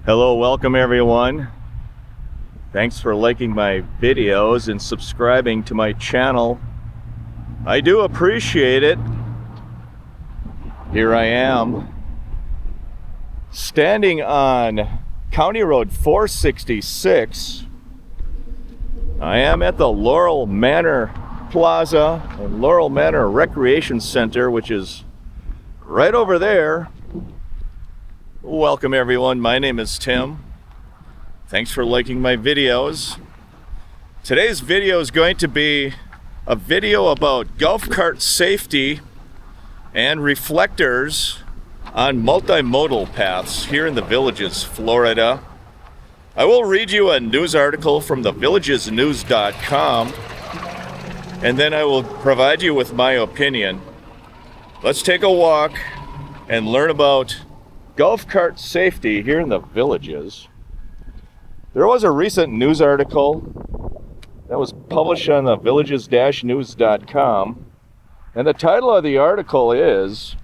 Hello, welcome everyone. Thanks for liking my videos and subscribing to my channel. I do appreciate it. Here I am, standing on County Road 466. I am at the Laurel Manor Plaza and Laurel Manor Recreation Center, which is right over there. Welcome everyone, my name is Tim. Thanks for liking my videos. Today's video is going to be a video about golf cart safety and reflectors on multimodal paths here in the Villages, Florida. I will read you a news article from thevillagesnews.com, and then I will provide you with my opinion. Let's take a walk and learn about golf cart safety here in the Villages. There was a recent news article that was published on the villages-news.com, and the title of the article is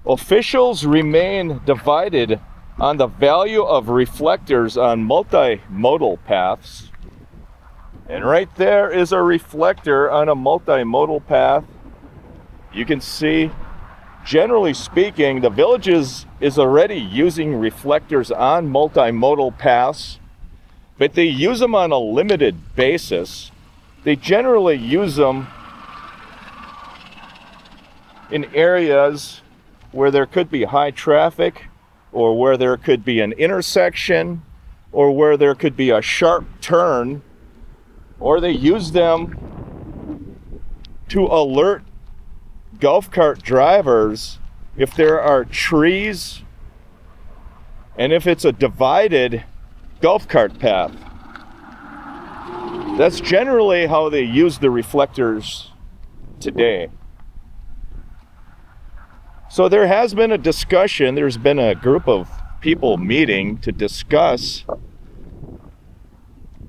"Officials Remain Divided on the Value of Reflectors on Multimodal Paths." And right there is a reflector on a multimodal path. You can see, generally speaking, the Villages is already using reflectors on multimodal paths, but they use them on a limited basis. They generally use them in areas where there could be high traffic, or where there could be an intersection, or where there could be a sharp turn, or they use them to alert golf cart drivers if there are trees and if it's a divided golf cart path. That's generally how they use the reflectors today. So there has been a discussion, there's been a group of people meeting to discuss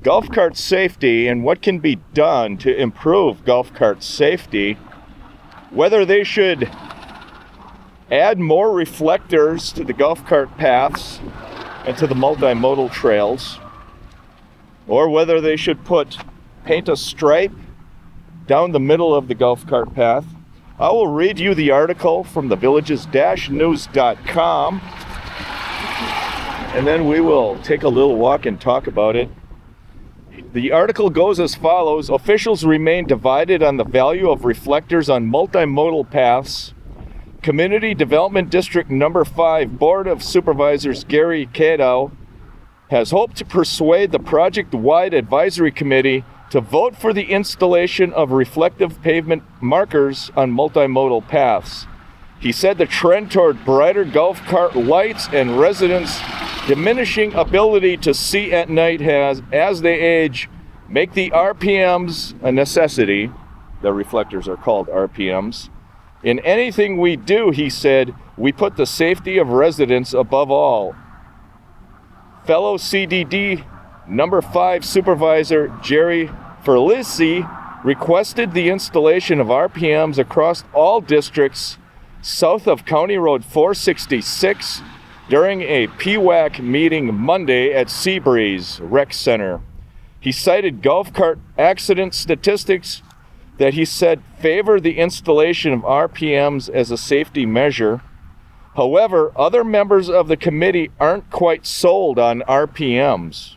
golf cart safety and what can be done to improve golf cart safety, whether they should add more reflectors to the golf cart paths and to the multimodal trails, or whether they should paint a stripe down the middle of the golf cart path. I will read you the article from the villages-news.com, and then we will take a little walk and talk about it. The article goes as follows: officials remain divided on the value of reflectors on multimodal paths. Community Development District Number 5 Board of Supervisors Gary Cadow has hoped to persuade the project-wide advisory committee to vote for the installation of reflective pavement markers on multimodal paths. He said the trend toward brighter golf cart lights and residents' diminishing ability to see at night has, as they age, make the RPMs a necessity. The reflectors are called RPMs. In anything we do, he said, we put the safety of residents above all. Fellow CDD Number 5 Supervisor Jerry Ferlisi requested the installation of RPMs across all districts south of County Road 466 during a PWAC meeting Monday at Seabreeze Rec Center. He cited golf cart accident statistics that he said favor the installation of RPMs as a safety measure. However, other members of the committee aren't quite sold on RPMs.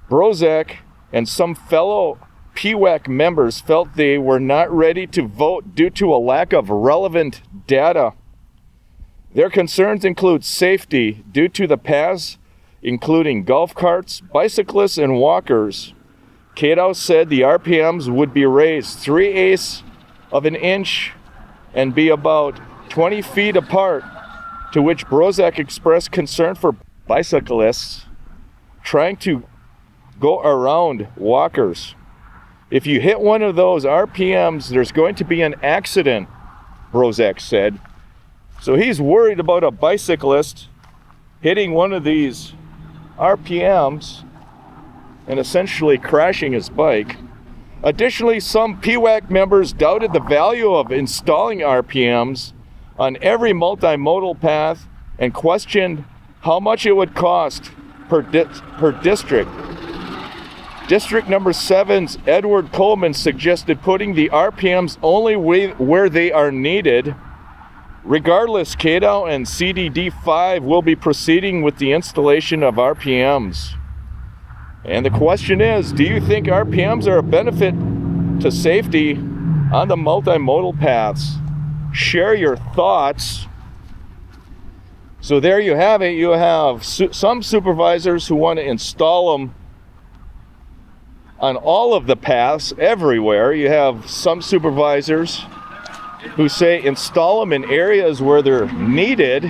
PWAC and some fellow PWAC members felt they were not ready to vote due to a lack of relevant data. Their concerns include safety due to the paths, including golf carts, bicyclists, and walkers. Cadow said the RPMs would be raised 3/8 of an inch and be about 20 feet apart, to which PWAC expressed concern for bicyclists trying to go around walkers. If you hit one of those RPMs, there's going to be an accident, PWAC said. So he's worried about a bicyclist hitting one of these RPMs and essentially crashing his bike. Additionally, some PWAC members doubted the value of installing RPMs on every multimodal path and questioned how much it would cost per district. District number 7's Edward Coleman suggested putting the RPMs only where they are needed. Regardless, KDOW and CDD5 will be proceeding with the installation of RPMs. And the question is, do you think RPMs are a benefit to safety on the multimodal paths? Share your thoughts. So there you have it. You have some supervisors who want to install them on all of the paths everywhere. You have some supervisors who say install them in areas where they're needed.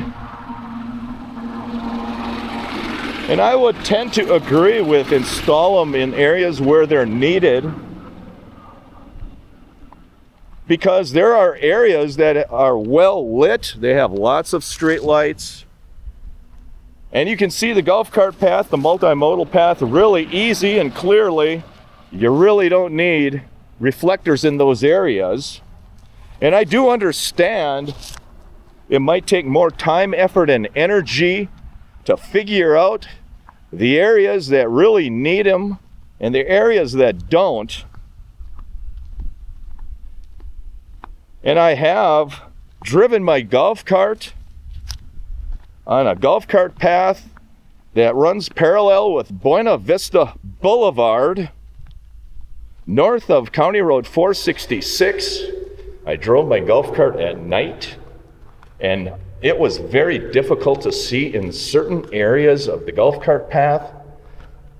And I would tend to agree with install them in areas where they're needed, because there are areas that are well lit. They have lots of street lights. And you can see the golf cart path, the multimodal path, really easy and clearly. You really don't need reflectors in those areas. And I do understand it might take more time, effort, and energy to figure out the areas that really need them and the areas that don't. And I have driven my golf cart on a golf cart path that runs parallel with Buena Vista Boulevard, north of County Road 466. I drove my golf cart at night, and it was very difficult to see in certain areas of the golf cart path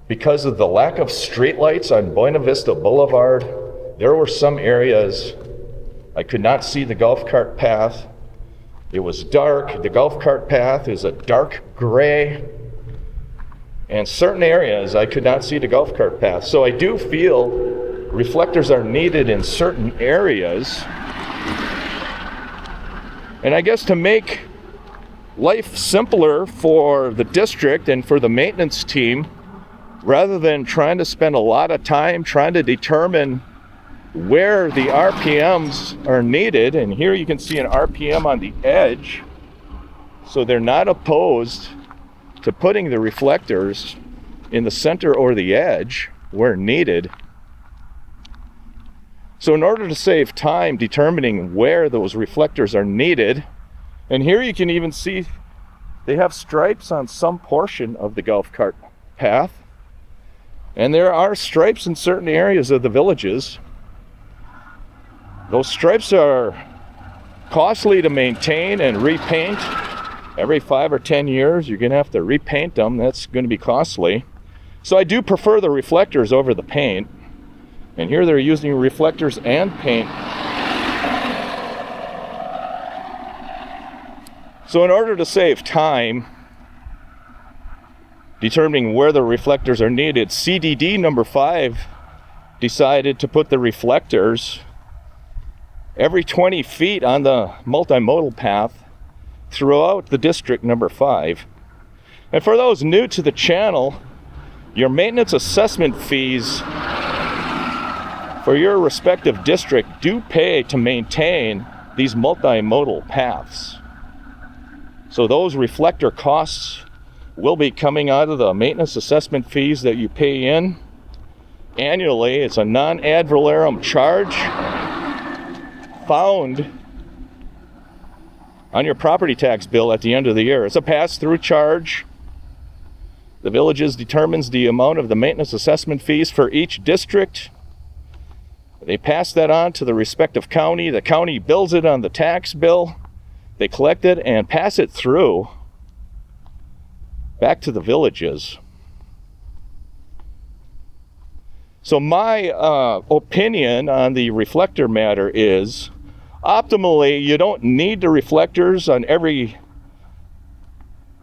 because of the lack of streetlights on Buena Vista Boulevard. There were some areas I could not see the golf cart path. It was dark. The golf cart path is a dark gray. And certain areas I could not see the golf cart path. So I do feel reflectors are needed in certain areas. And I guess to make life simpler for the district and for the maintenance team, rather than trying to spend a lot of time trying to determine where the RPMs are needed, and here you can see an RPM on the edge, so they're not opposed to putting the reflectors in the center or the edge where needed. So in order to save time determining where those reflectors are needed, and here you can even see they have stripes on some portion of the golf cart path, and there are stripes in certain areas of the villages. Those stripes are costly to maintain and repaint. Every 5 or 10 years, you're going to have to repaint them. That's going to be costly. So I do prefer the reflectors over the paint. And here they're using reflectors and paint. So in order to save time determining where the reflectors are needed, CDD number 5 decided to put the reflectors every 20 feet on the multimodal path throughout the district number 5. And for those new to the channel, your maintenance assessment fees for your respective district do pay to maintain these multimodal paths. So those reflector costs will be coming out of the maintenance assessment fees that you pay in annually. It's a non-ad valorem charge found on your property tax bill at the end of the year. It's a pass-through charge. The villages determines the amount of the maintenance assessment fees for each district. They pass that on to the respective county. The county bills it on the tax bill. They collect it and pass it through back to the villages. So my opinion on the reflector matter is, optimally, you don't need the reflectors on every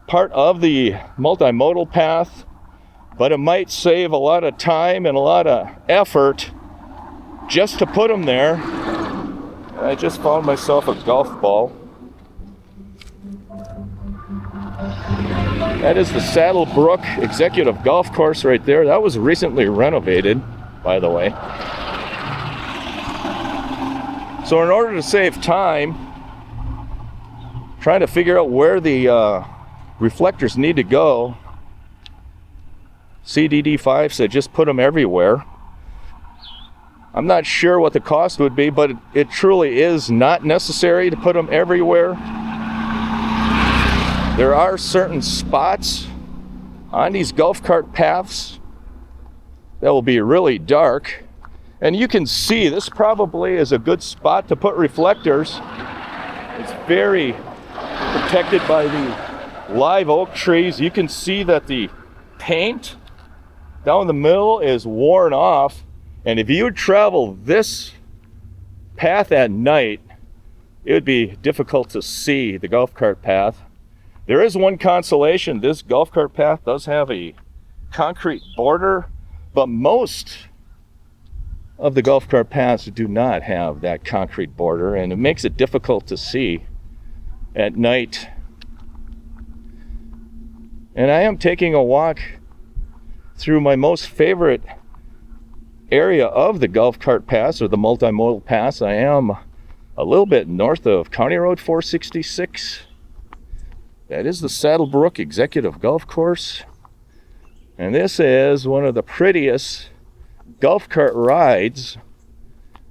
part of the multimodal path, but it might save a lot of time and a lot of effort just to put them there. I just found myself a golf ball. That is the Saddlebrook Executive Golf Course right there. That was recently renovated, by the way. So in order to save time, trying to figure out where the reflectors need to go. CDD5 said just put them everywhere. I'm not sure what the cost would be, but it truly is not necessary to put them everywhere. There are certain spots on these golf cart paths that will be really dark. And you can see this probably is a good spot to put reflectors. It's very protected by the live oak trees. You can see that the paint down the middle is worn off. And if you would travel this path at night, it would be difficult to see the golf cart path. There is one consolation. This golf cart path does have a concrete border, but most of the golf cart paths do not have that concrete border, and it makes it difficult to see at night. And I am taking a walk through my most favorite area of the golf cart pass, or the multimodal pass. I am a little bit north of County Road 466. That is the Saddlebrook Executive Golf Course. And this is one of the prettiest golf cart rides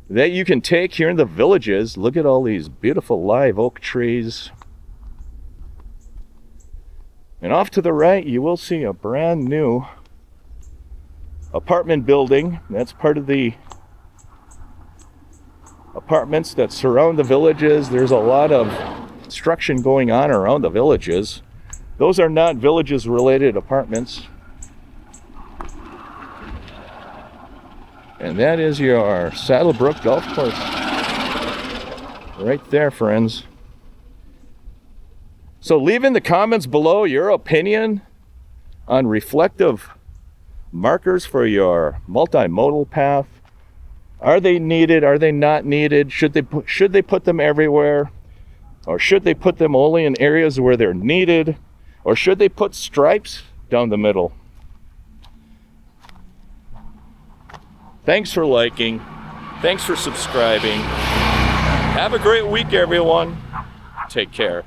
that you can take here in the Villages. Look at all these beautiful live oak trees. And off to the right, you will see a brand new apartment building. That's part of the apartments that surround the Villages. There's a lot of construction going on around the Villages. Those are not Villages related apartments. And that is your Saddlebrook Golf Course. Right there, friends. So leave in the comments below your opinion on reflective markers for your multimodal path. Are they needed? Are they not needed? Should they put them everywhere? Or should they put them only in areas where they're needed? Or should they put stripes down the middle? Thanks for liking. Thanks for subscribing. Have a great week, everyone. Take care.